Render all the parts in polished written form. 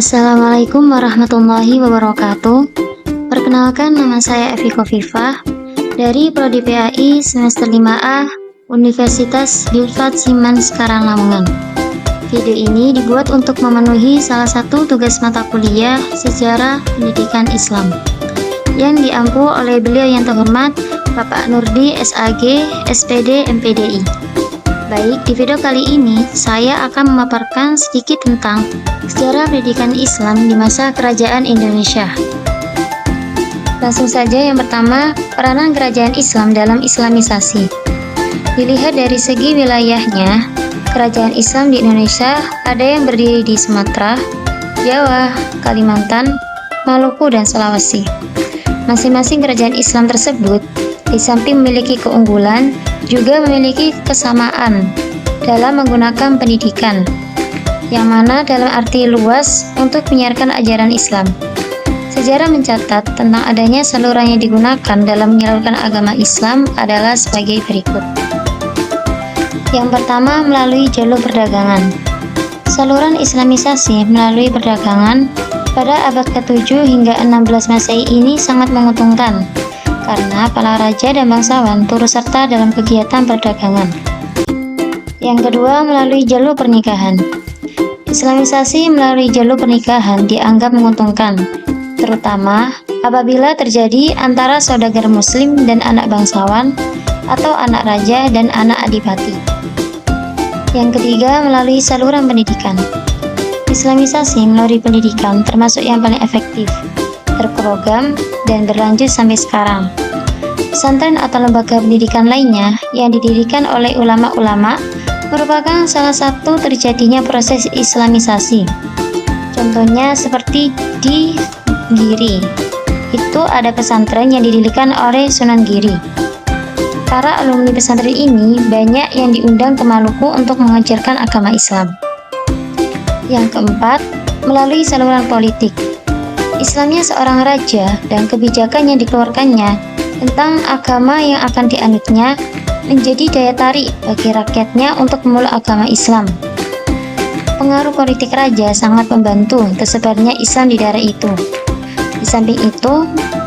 Assalamualaikum warahmatullahi wabarakatuh. Perkenalkan, nama saya Evi Kofifah dari Prodi PAI semester 5A Universitas Gilfat Siman Sekarang Lamongan. Video ini dibuat untuk memenuhi salah satu tugas mata kuliah Sejarah Pendidikan Islam yang diampu oleh beliau yang terhormat Bapak Nurdi SAG SPD MPDI. Baik, di video kali ini saya akan memaparkan sedikit tentang sejarah pendidikan Islam di masa Kerajaan Indonesia. Langsung saja, yang pertama, peranan kerajaan Islam dalam Islamisasi. Dilihat dari segi wilayahnya, kerajaan Islam di Indonesia ada yang berdiri di Sumatera, Jawa, Kalimantan, Maluku, dan Sulawesi. Masing-masing kerajaan Islam tersebut di samping memiliki keunggulan, juga memiliki kesamaan dalam menggunakan pendidikan, yang mana dalam arti luas untuk menyiarkan ajaran Islam. Sejarah mencatat tentang adanya saluran yang digunakan dalam menyalurkan agama Islam adalah sebagai berikut. Yang pertama, melalui jalur perdagangan. Saluran Islamisasi melalui perdagangan pada abad ke-7 hingga 16 Masehi ini sangat menguntungkan, karena para raja dan bangsawan turut serta dalam kegiatan perdagangan. Yang kedua, melalui jalur pernikahan. Islamisasi melalui jalur pernikahan dianggap menguntungkan, terutama apabila terjadi antara saudagar muslim dan anak bangsawan, atau anak raja dan anak adipati. Yang ketiga, melalui saluran pendidikan. Islamisasi melalui pendidikan termasuk yang paling efektif, terprogram, dan berlanjut sampai sekarang. Pesantren atau lembaga pendidikan lainnya yang didirikan oleh ulama-ulama merupakan salah satu terjadinya proses Islamisasi. Contohnya seperti di Giri, itu ada pesantren yang didirikan oleh Sunan Giri. Para alumni pesantren ini banyak yang diundang ke Maluku untuk mengajarkan agama Islam. Yang keempat, melalui saluran politik. Islamnya seorang raja dan kebijakan yang dikeluarkannya tentang agama yang akan dianutnya menjadi daya tarik bagi rakyatnya untuk memeluk agama Islam. Pengaruh politik raja sangat membantu tersebarnya Islam di daerah itu. Di samping itu,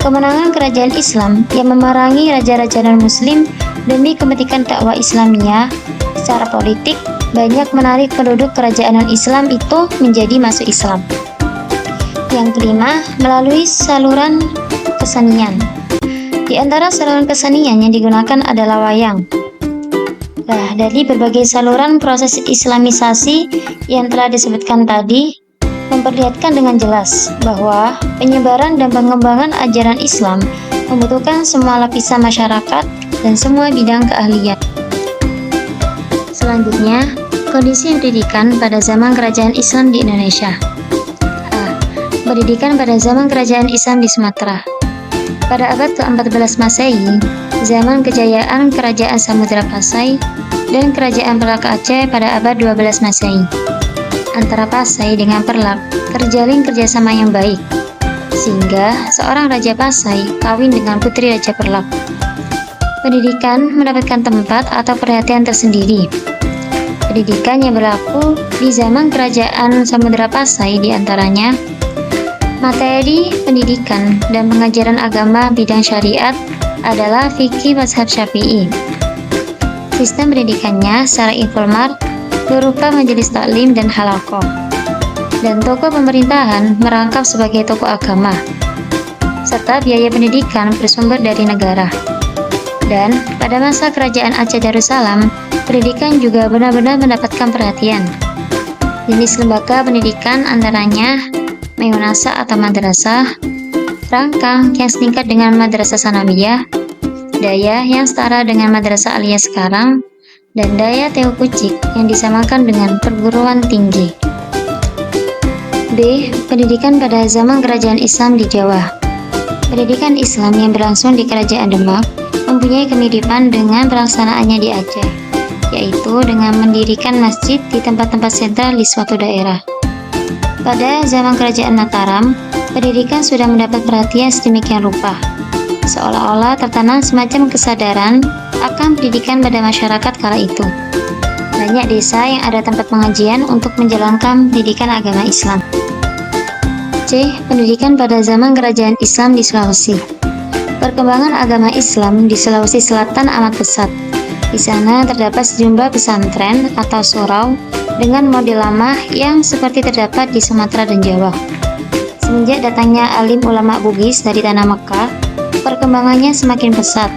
kemenangan kerajaan Islam yang memerangi raja-raja non-muslim demi kepentingan dakwah Islamiyah secara politik banyak menarik penduduk kerajaan non-Islam itu menjadi masuk Islam. Yang kelima, melalui saluran kesenian. Di antara saluran kesenian yang digunakan adalah wayang. Nah, dari berbagai saluran proses Islamisasi yang telah disebutkan tadi memperlihatkan dengan jelas bahwa penyebaran dan pengembangan ajaran Islam membutuhkan semua lapisan masyarakat dan semua bidang keahlian. Selanjutnya, kondisi pendidikan pada zaman kerajaan Islam di Indonesia. Pendidikan pada zaman kerajaan Islam di Sumatera. Pada abad ke-14 Masehi, zaman kejayaan kerajaan Samudra Pasai dan kerajaan Perlak Aceh pada abad 12 Masehi. Antara Pasai dengan Perlak terjalin kerjasama yang baik, sehingga seorang Raja Pasai kawin dengan putri Raja Perlak. Pendidikan mendapatkan tempat atau perhatian tersendiri. Pendidikan yang berlaku di zaman kerajaan Samudra Pasai diantaranya materi pendidikan dan pengajaran agama bidang syariat adalah fikih mazhab Syafi'i. Sistem pendidikannya secara informal berupa majelis taklim dan halaqah. Dan tokoh pemerintahan merangkap sebagai tokoh agama. Serta biaya pendidikan bersumber dari negara. Dan pada masa kerajaan Aceh Darussalam, pendidikan juga benar-benar mendapatkan perhatian. Jenis lembaga pendidikan antaranya Mayunasa atau madrasah, Rangkang yang setingkat dengan madrasah Sanawiyah, Daya yang setara dengan madrasah Aliyah sekarang, dan Daya Teo Kucik yang disamakan dengan perguruan tinggi. B. Pendidikan pada zaman kerajaan Islam di Jawa. Pendidikan Islam yang berlangsung di Kerajaan Demak mempunyai kemiripan dengan pelaksanaannya di Aceh, yaitu dengan mendirikan masjid di tempat-tempat sentral di suatu daerah. Pada zaman kerajaan Mataram, pendidikan sudah mendapat perhatian sedemikian rupa, seolah-olah tertanam semacam kesadaran akan pendidikan pada masyarakat kala itu. Banyak desa yang ada tempat pengajian untuk menjalankan pendidikan agama Islam. C. Pendidikan pada zaman kerajaan Islam di Sulawesi. Perkembangan agama Islam di Sulawesi Selatan amat pesat. Di sana terdapat sejumlah pesantren atau surau dengan model lama yang seperti terdapat di Sumatera dan Jawa. Semenjak datangnya alim ulama Bugis dari tanah Mekah, perkembangannya semakin pesat,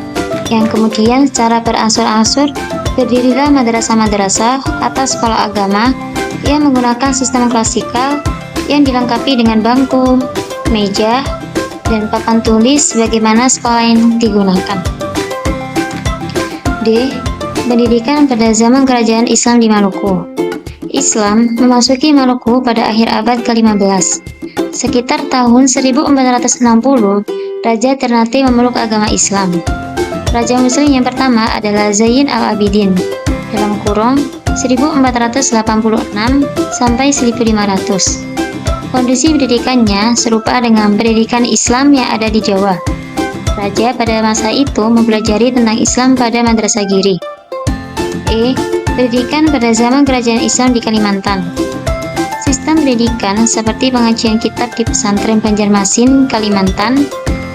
yang kemudian secara berangsur-angsur berdirilah madrasah-madrasah atau sekolah agama yang menggunakan sistem klasikal yang dilengkapi dengan bangku, meja, dan papan tulis sebagaimana sekolah yang digunakan. D. Pendidikan pada zaman kerajaan Islam di Maluku. Islam memasuki Maluku pada akhir abad ke-15. Sekitar tahun 1460, Raja Ternate memeluk agama Islam. Raja Muslim yang pertama adalah Zain al-Abidin (1486 sampai 1500). Kondisi pendidikannya serupa dengan pendidikan Islam yang ada di Jawa. Raja pada masa itu mempelajari tentang Islam pada Madrasah Giri. E. Pendidikan pada zaman kerajaan Islam di Kalimantan. Sistem pendidikan seperti pengajian kitab di pesantren Banjarmasin, Kalimantan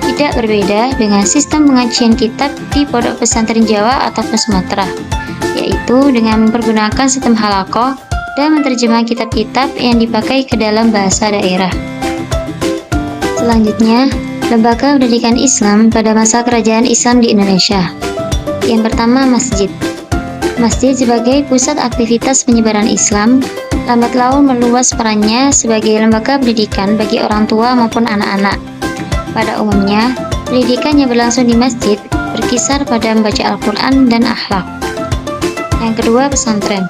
tidak berbeda dengan sistem pengajian kitab di pondok pesantren Jawa ataupun Sumatera, yaitu dengan mempergunakan sistem halaqah dan menerjemah kitab-kitab yang dipakai ke dalam bahasa daerah. Selanjutnya, lembaga pendidikan Islam pada masa kerajaan Islam di Indonesia. Yang pertama, masjid. Masjid sebagai pusat aktivitas penyebaran Islam, lambat laun meluas perannya sebagai lembaga pendidikan bagi orang tua maupun anak-anak. Pada umumnya, pendidikan yang berlangsung di masjid berkisar pada membaca Al-Quran dan akhlak. Yang kedua, pesantren.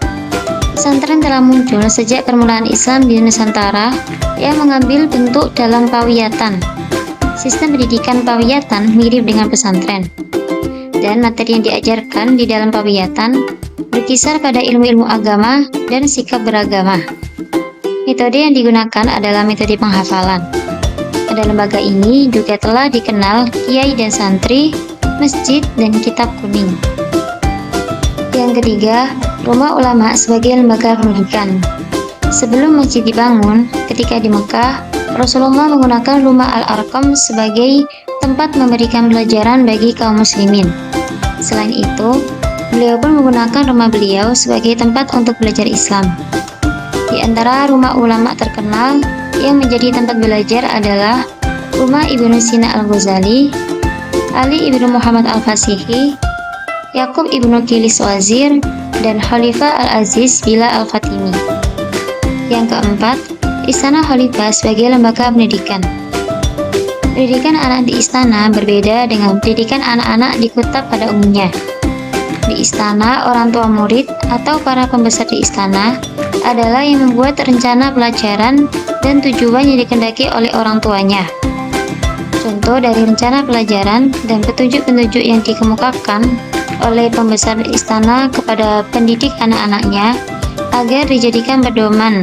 Pesantren telah muncul sejak permulaan Islam di Nusantara yang mengambil bentuk dalam pawiyatan. Sistem pendidikan pawiyatan mirip dengan pesantren, dan materi yang diajarkan di dalam pawiyatan berkisar pada ilmu-ilmu agama dan sikap beragama. Metode yang digunakan adalah metode penghafalan. Pada lembaga ini juga telah dikenal kiai dan santri, masjid, dan kitab kuning. Yang ketiga, rumah ulama sebagai lembaga pendidikan. Sebelum masjid dibangun, ketika di Mekah, Rasulullah menggunakan rumah Al-Arqam sebagai tempat memberikan pelajaran bagi kaum muslimin. Selain itu, beliau pun menggunakan rumah beliau sebagai tempat untuk belajar Islam. Di antara rumah ulama terkenal yang menjadi tempat belajar adalah rumah Ibnu Sina Al-Ghazali, Ali Ibnu Muhammad Al-Fasihi, Yakub Ibnu Kilis Wazir, dan Khalifah Al-Aziz Bilal Al-Fatimi. Yang keempat, Istana Khalifah sebagai lembaga pendidikan. Pendidikan anak di istana berbeda dengan pendidikan anak-anak di kutub pada umumnya. Di istana, orang tua murid atau para pembesar di istana adalah yang membuat rencana pelajaran dan tujuan yang dikehendaki oleh orang tuanya. Contoh dari rencana pelajaran dan petunjuk-petunjuk yang dikemukakan oleh pembesar istana kepada pendidik anak-anaknya agar dijadikan pedoman.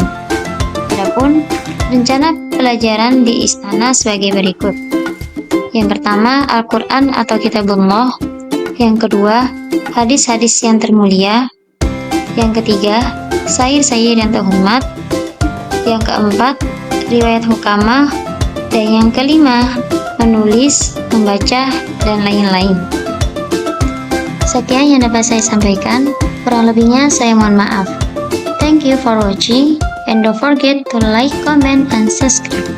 Adapun rencana pelajaran di istana sebagai berikut. Yang pertama, Al-Quran atau Kitabullah. Yang kedua, hadis-hadis yang termulia. Yang ketiga, syair-syair yang terhormat. Yang keempat, riwayat hukama. Dan yang kelima, menulis, membaca, dan lain-lain. Sekian yang dapat saya sampaikan, kurang lebihnya saya mohon maaf. Thank you for watching, and don't forget to like, comment, and subscribe.